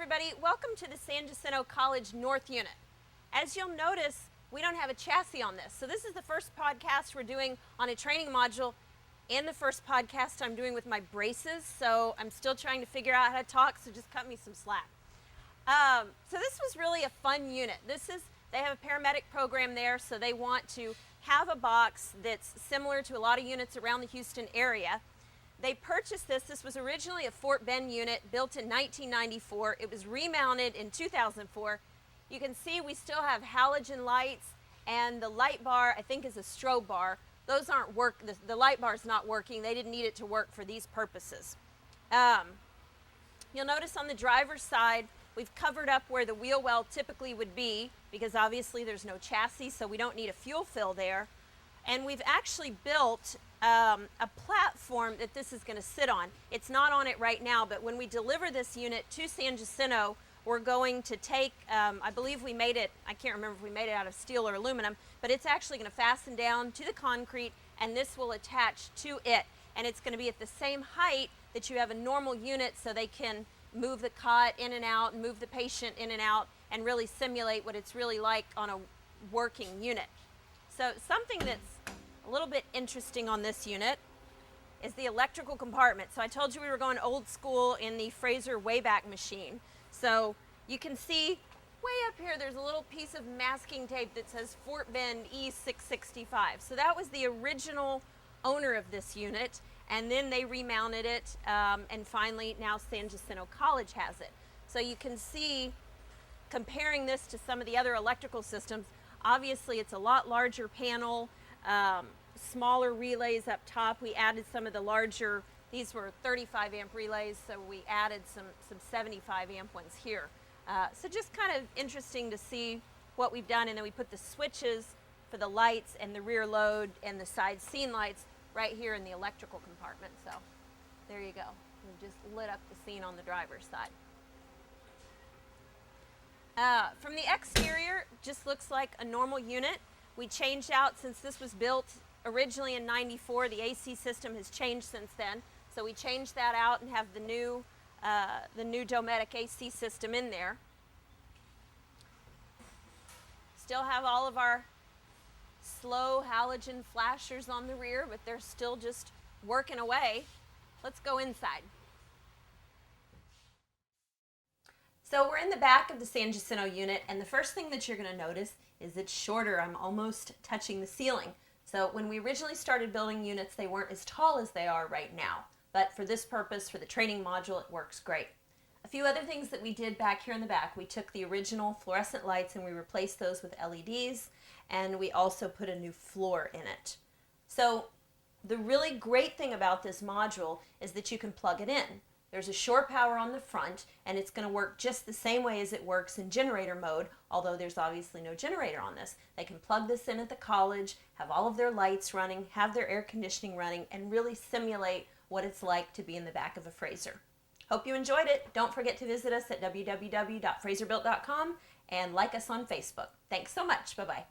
everybody, welcome to the San Jacinto College North Unit. As you'll notice, we don't have a chassis on this. So this is the first podcast we're doing on a training module and the first podcast I'm doing with my braces. So I'm still trying to figure out how to talk, so just cut me some slack. So this was really a fun unit. They have a paramedic program there, so they want to have a box that's similar to a lot of units around the Houston area. They purchased this. This was originally a Fort Bend unit built in 1994. It was remounted in 2004. You can see we still have halogen lights, and the light bar, I think, is a strobe bar. Those aren't the light bar is not working. They didn't need it to work for these purposes. You'll notice on the driver's side, we've covered up where the wheel well typically would be, because obviously there's no chassis, so we don't need a fuel fill there. And we've actually built a platform that this is going to sit on. It's not on it right now, but when we deliver this unit to San Jacinto, we're going to take, I believe we made it, I can't remember if we made it out of steel or aluminum, but it's actually going to fasten down to the concrete, and this will attach to it. And it's going to be at the same height that you have a normal unit, so they can move the cot in and out, and move the patient in and out, and really simulate what it's really like on a working unit. So something that's a little bit interesting on this unit is the electrical compartment. So I told you we were going old school in the Frazer Wayback Machine. So you can see way up here there's a little piece of masking tape that says Fort Bend E665. So that was the original owner of this unit, and then they remounted it, and finally now San Jacinto College has it. So you can see, comparing this to some of the other electrical systems, obviously it's a lot larger panel, smaller relays up top. We added some of the larger, these were 35 amp relays, so we added some 75 amp ones here. So just kind of interesting to see what we've done, and then we put the switches for the lights and the rear load and the side scene lights right here in the electrical compartment. So there you go. We've just lit up the scene on the driver's side. From the exterior, just looks like a normal unit. We changed out, since this was built originally in '94, the AC system has changed since then. So we changed that out and have the new Dometic AC system in there. Still have all of our slow halogen flashers on the rear, but they're still just working away. Let's go inside. So we're in the back of the San Jacinto unit, and the first thing that you're going to notice is it's shorter. I'm almost touching the ceiling. So when we originally started building units, they weren't as tall as they are right now. But for this purpose, for the training module, it works great. A few other things that we did back here in the back, we took the original fluorescent lights and we replaced those with LEDs, and we also put a new floor in it. So the really great thing about this module is that you can plug it in. There's a shore power on the front, and it's going to work just the same way as it works in generator mode, although there's obviously no generator on this. They can plug this in at the college, have all of their lights running, have their air conditioning running, and really simulate what it's like to be in the back of a Frazer. Hope you enjoyed it. Don't forget to visit us at www.frazerbuilt.com and like us on Facebook. Thanks so much. Bye-bye.